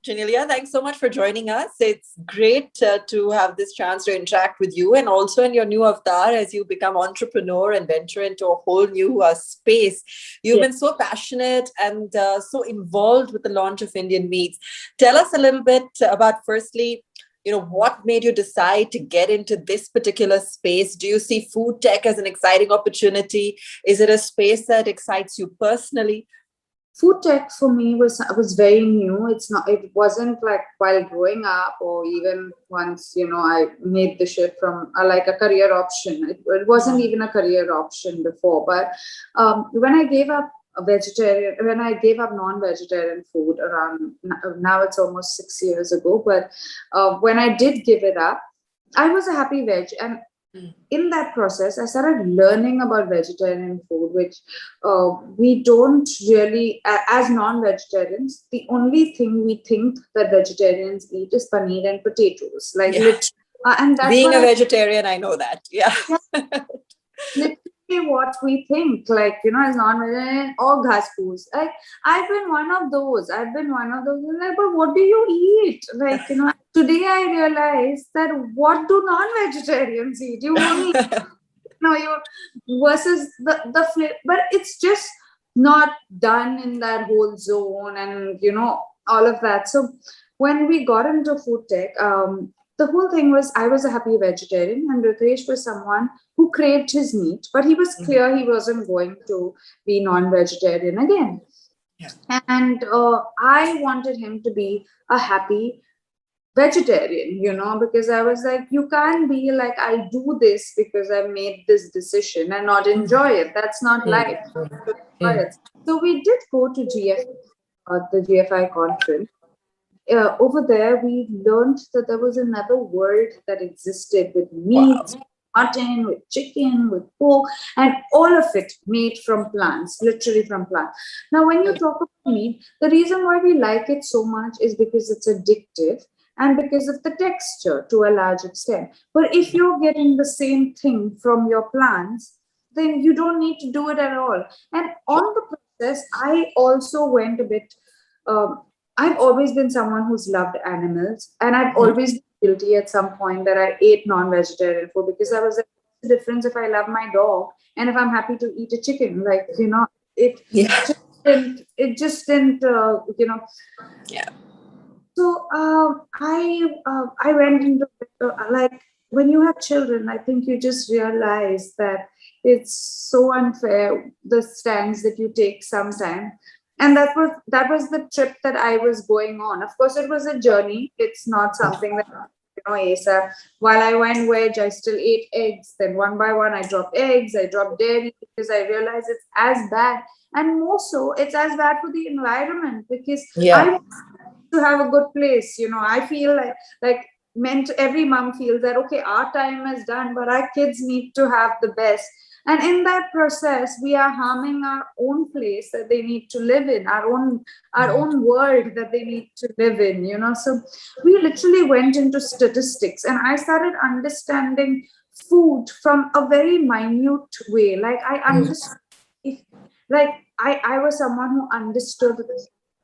Genelia, thanks so much for joining us. It's great to have this chance to interact with you, and also in your new avatar as you become entrepreneur and venture into a whole new space. You've been so passionate and so involved with the launch of Indian Meats. Tell us a little bit about, firstly, what made you decide to get into this particular space? Do you see food tech as an exciting opportunity? Is it a space that excites you personally? Food tech for me was very new. It wasn't like while growing up, or even once I made the shift from like a career option. It wasn't even a career option before. But when I gave up non-vegetarian food around now, it's almost 6 years ago. But when I did give it up, I was a happy veg, and in that process, I started learning about vegetarian food, which we don't really, as non-vegetarians, the only thing we think that vegetarians eat is paneer and potatoes. Like, and that's being a vegetarian, I know that. Yeah. Literally what we think, like, as non-vegetarian or ghas-poos. Like, I've been one of those. Like, but what do you eat? Like, today I realized that what do non-vegetarians eat? You only you versus the flavor, but it's just not done in that whole zone, and all of that. So when we got into food tech, the whole thing was, I was a happy vegetarian, and Riteish was someone who craved his meat, but he was clear he wasn't going to be non-vegetarian again. And I wanted him to be a happy vegetarian, because I was like, you can't be like, I do this because I made this decision and not enjoy it. That's not life. So we did go to the GFI conference. Over there, we learned that there was another world that existed with meat, mutton, with chicken, with pork, and all of it made from plants, literally from plants. Now, when you talk about meat, the reason why we like it so much is because it's addictive and because of the texture to a large extent. But if you're getting the same thing from your plants, then you don't need to do it at all. And on the process, I also went a bit... I've always been someone who's loved animals, and I've always been guilty at some point that I ate non-vegetarian food, because I was like, what's the difference if I love my dog and if I'm happy to eat a chicken? Like, it just didn't, So I went into like, when you have children, I think you just realize that it's so unfair, the stands that you take sometimes. And that was the trip that I was going on. Of course, it was a journey. It's not something that, ASAP. While I went veg, I still ate eggs. Then one by one, I dropped eggs, I dropped dairy, because I realized it's as bad. And more so, it's as bad for the environment, because I want to have a good place. I feel like every mom feels that, okay, our time is done, but our kids need to have the best. And in that process, we are harming our own place that they need to live in, our own world that they need to live in, So we literally went into statistics, and I started understanding food from a very minute way. Like, I understood, I was someone who understood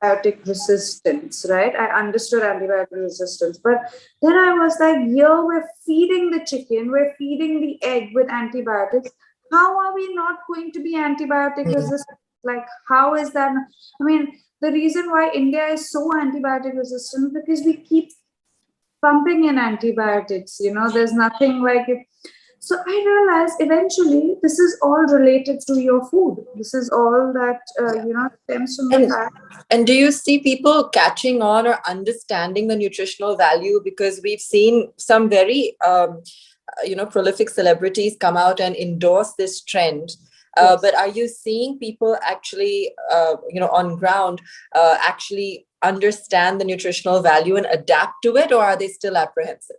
antibiotic resistance, right? I understood antibiotic resistance, but then I was like, here we're feeding the chicken, we're feeding the egg with antibiotics. How are we not going to be antibiotic resistant? Like, how is that? I mean, the reason why India is so antibiotic resistant, because we keep pumping in antibiotics, there's nothing like it. So I realized eventually this is all related to your food. This is all that, stems from the fact. And do you see people catching on or understanding the nutritional value? Because we've seen some very... prolific celebrities come out and endorse this trend. But are you seeing people actually, on ground, actually understand the nutritional value and adapt to it, or are they still apprehensive?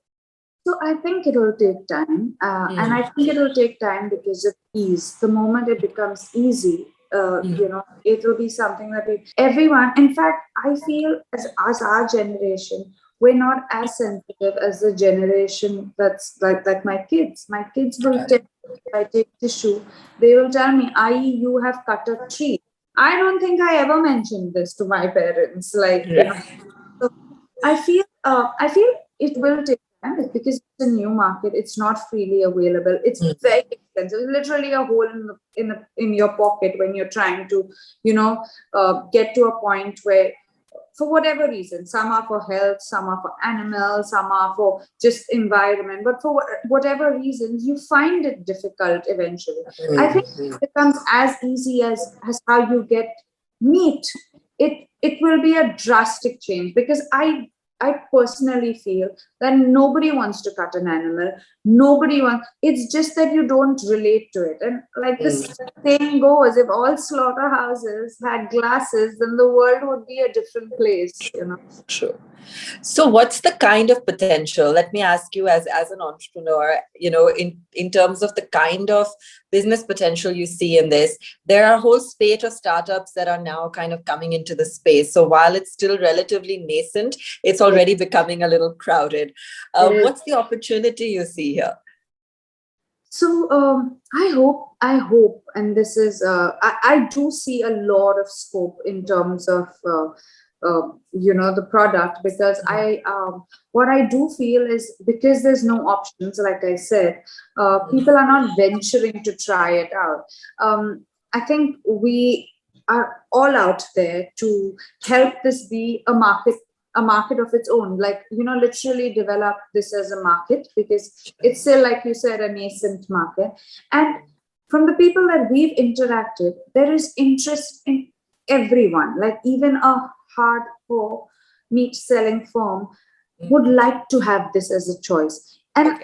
So I think it will take time. And I think it will take time because of ease. The moment it becomes easy, it will be something that everyone, in fact, I feel as our generation, we're not as sensitive as the generation that's like my kids. My kids will tell me, if I take tissue, they will tell me, you have cut a tree. I don't think I ever mentioned this to my parents. Like, so I feel it will take time because it's a new market. It's not freely available. It's very expensive. It's literally a hole in your pocket when you're trying to, get to a point where, for whatever reason, some are for health, some are for animals, some are for just environment, but for whatever reasons, you find it difficult eventually. I think it becomes as easy as how you get meat. It will be a drastic change because I personally feel that nobody wants to cut an animal. Nobody wants. It's just that you don't relate to it. And like this saying goes, if all slaughterhouses had glasses, then the world would be a different place. True. So what's the kind of potential? Let me ask you as an entrepreneur, in terms of the kind of business potential you see in this. There are a whole spate of startups that are now kind of coming into the space. So while it's still relatively nascent, it's already becoming a little crowded. What's the opportunity you see here? So I hope, and this is I do see a lot of scope in terms of the product, because what I do feel is, because there's no options, like I said, people are not venturing to try it out. I think we are all out there to help this be a market of its own, like, literally develop this as a market, because it's still, like you said, a nascent market. And from the people that we've interacted, there is interest in everyone. Like, even a hardcore meat selling firm would like to have this as a choice. And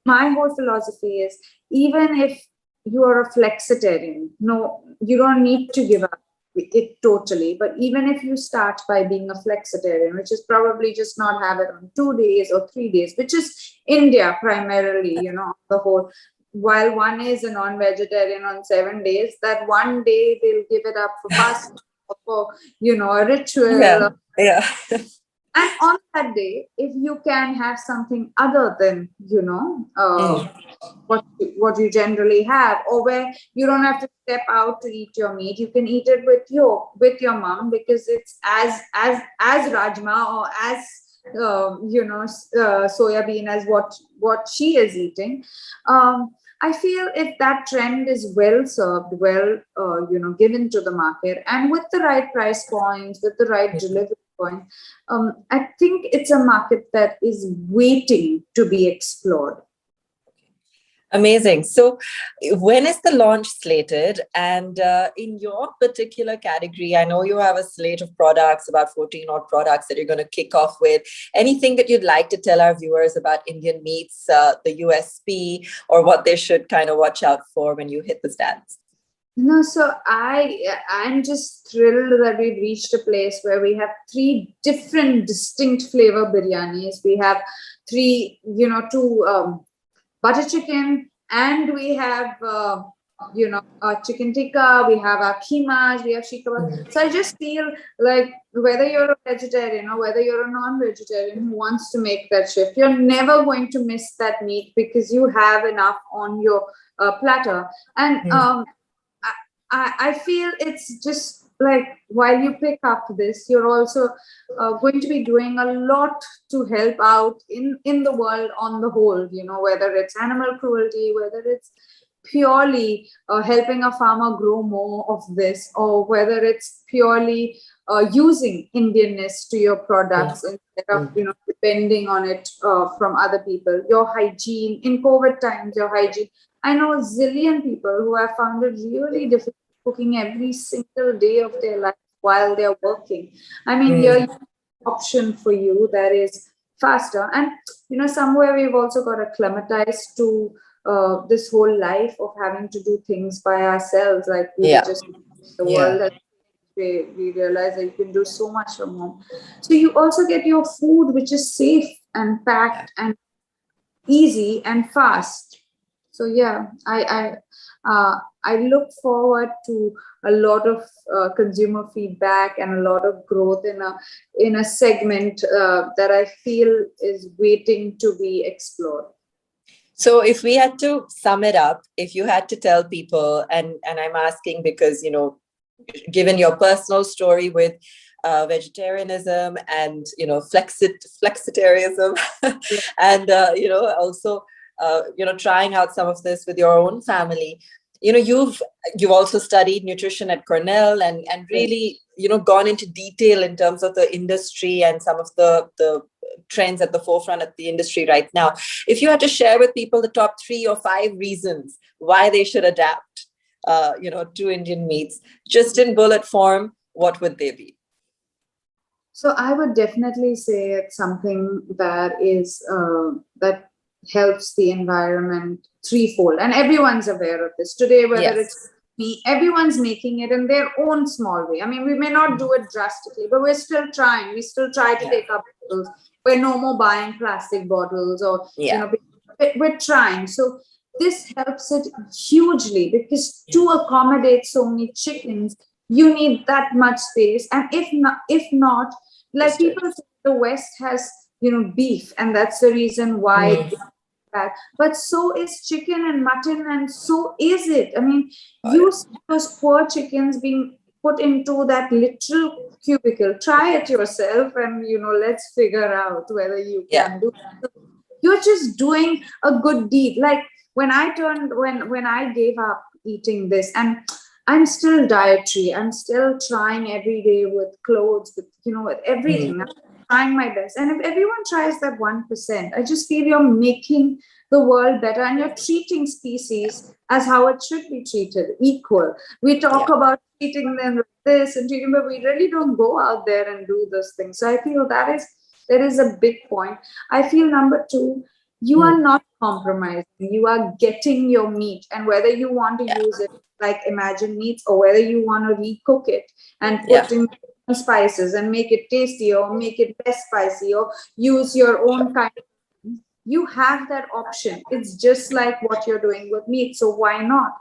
my whole philosophy is, even if you are a flexitarian, no, you don't need to give up it totally. But even if you start by being a flexitarian, which is probably just not have it on 2 days or 3 days, which is India primarily, the whole, while one is a non-vegetarian on 7 days, that one day they'll give it up for fasting, for a ritual. Yeah. And on that day, if you can have something other than, what you generally have, or where you don't have to step out to eat your meat, you can eat it with your mom, because it's as rajma, or as soya bean as what she is eating. I feel if that trend is well served, given to the market, and with the right price points, with the right delivery point, I think it's a market that is waiting to be explored. Amazing. So when is the launch slated? And in your particular category, I know you have a slate of products, about 14 odd products that you're going to kick off with. Anything that you'd like to tell our viewers about Indian meats, the USP, or what they should kind of watch out for when you hit the stands? No, so I'm just thrilled that we've reached a place where we have 3 different distinct flavor biryanis. We have 3, 2 butter chicken, and we have chicken tikka, we have our keemas, we have sheikh kebabs. So I just feel like, whether you're a vegetarian or whether you're a non-vegetarian who wants to make that shift, you're never going to miss that meat, because you have enough on your platter. And I feel it's just like, while you pick up this, you're also going to be doing a lot to help out in the world on the whole, whether it's animal cruelty, whether it's purely helping a farmer grow more of this, or whether it's purely using Indianness to your products instead of, depending on it from other people. Your hygiene, in COVID times, your hygiene. I know a zillion people who have found it really difficult cooking every single day of their life while they're working. I mean, here's an option for you that is faster. And, somewhere we've also got acclimatized to this whole life of having to do things by ourselves. Like, we just the world, we realize that you can do so much from home. So you also get your food, which is safe and packed and easy and fast. So yeah, I look forward to a lot of consumer feedback and a lot of growth in a segment that I feel is waiting to be explored. So if we had to sum it up, if you had to tell people, and I'm asking because, given your personal story with vegetarianism and, flexitarianism, and, also, trying out some of this with your own family. You've also studied nutrition at Cornell, and really, gone into detail in terms of the industry and some of the trends at the forefront of the industry right now. If you had to share with people the top 3 or 5 reasons why they should adapt, to Indian meats, just in bullet form, what would they be? So I would definitely say it's something that is that helps the environment threefold, and everyone's aware of this today. Whether it's me, everyone's making it in their own small way. I mean, we may not do it drastically, but we're still trying. We still try to take up bottles. We're no more buying plastic bottles, or we're trying. So this helps it hugely, because to accommodate so many chickens, you need that much space. And if not, like people say, the West has beef, and that's the reason why that. But so is chicken and mutton, and so is it. I mean, you see those poor chickens being put into that literal cubicle. Try it yourself, and let's figure out whether you can do it. You're just doing a good deed. Like when I gave up eating this, and I'm still dietary, I'm still trying every day with clothes, with everything. I'm trying my best. And if everyone tries that 1%, I just feel you're making the world better, and you're treating species as how it should be treated, equal. We talk about treating them like this and treating, but we really don't go out there and do those things. So I feel that is a big point. I feel number 2, you are not compromising. You are getting your meat, and whether you want to use it like Imagine Meats, or whether you want to recook it and put in spices and make it tasty, or make it less spicy, or use your own kind of, you have that option. It's just like what you're doing with meat, so why not?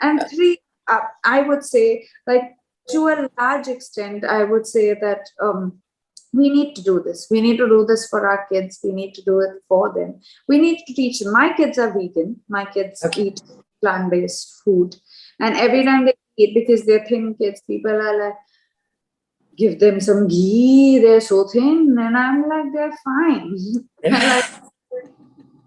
And 3, I would say, like, to a large extent, I would say that we need to do this. We need to do this for our kids. We need to do it for them. We need to teach them. My kids are vegan. My kids eat plant-based food. And every time they eat, because they're thin kids, people are like, give them some ghee, they're so thin. And I'm like, they're fine. Like,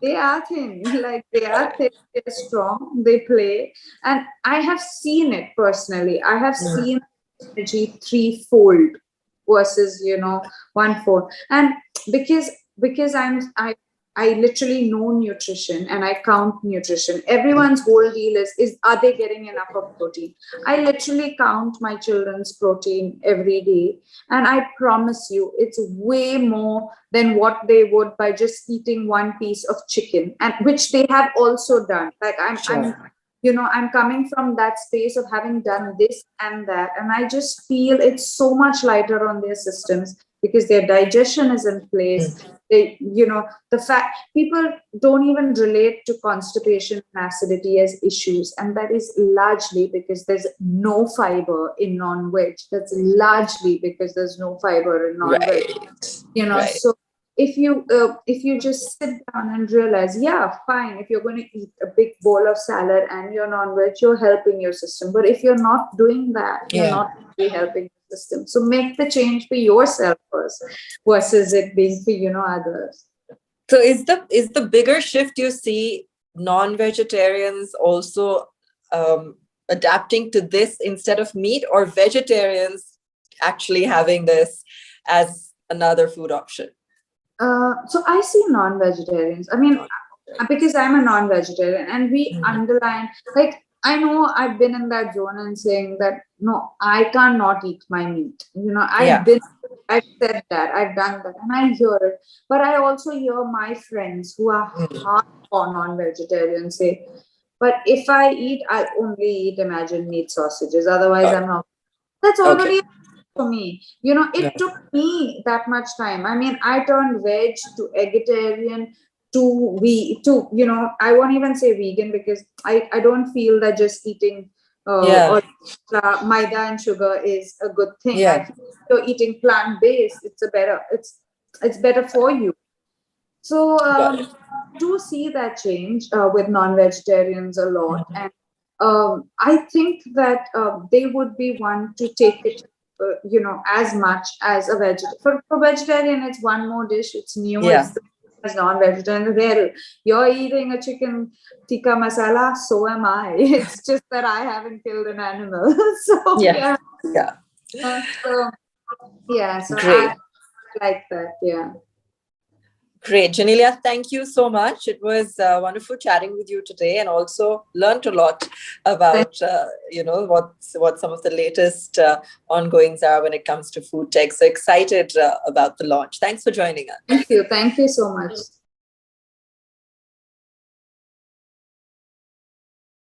they are thin. Like, they are thin, they're strong, they play. And I have seen it personally. I have seen energy threefold versus 1/4. And because I literally know nutrition, and I count nutrition. Everyone's whole deal is are they getting enough of protein? I literally count my children's protein every day, and I promise you it's way more than what they would by just eating one piece of chicken, and which they have also done. Like I'm coming from that space of having done this and that, and I just feel it's so much lighter on their systems, because their digestion is in place. They, the fact people don't even relate to constipation and acidity as issues, and that is largely because there's no fiber in non-veg. That's largely because there's no fiber in non-veg. So if you just sit down and realize, fine, if you're going to eat a big bowl of salad and you're non-veg, you're helping your system. But if you're not doing that, you're not really helping the system. So make the change for yourself first, versus it being for others. So is the bigger shift you see non-vegetarians also adapting to this instead of meat, or vegetarians actually having this as another food option? So I see non-vegetarians. I mean, because I'm a non-vegetarian, and we underline, like, I know I've been in that zone and saying that, no, I can't not eat my meat. I've said that, I've done that, and I hear it. But I also hear my friends who are hardcore non-vegetarians say, but if I eat, I'll only eat Imagine Meat sausages. Otherwise, I'm not. That's already for me. It took me that much time. I mean, I turned veg to vegetarian to I won't even say vegan, because I don't feel that just eating or maida and sugar is a good thing. I feel if you're eating plant-based, it's better for you. So do see that change with non-vegetarians a lot, and I think that they would be one to take it as much as a vegetarian. For vegetarian, it's one more dish. It's new. Yeah. It's non-vegetarian. There, you're eating a chicken tikka masala. So am I. It's just that I haven't killed an animal. So Yeah. Yeah. So Great. I like that. Yeah. Great. Genelia, thank you so much. It was wonderful chatting with you today, and also learned a lot about, what some of the latest ongoings are when it comes to food tech. So excited about the launch. Thanks for joining us. Thank you. Thank you so much.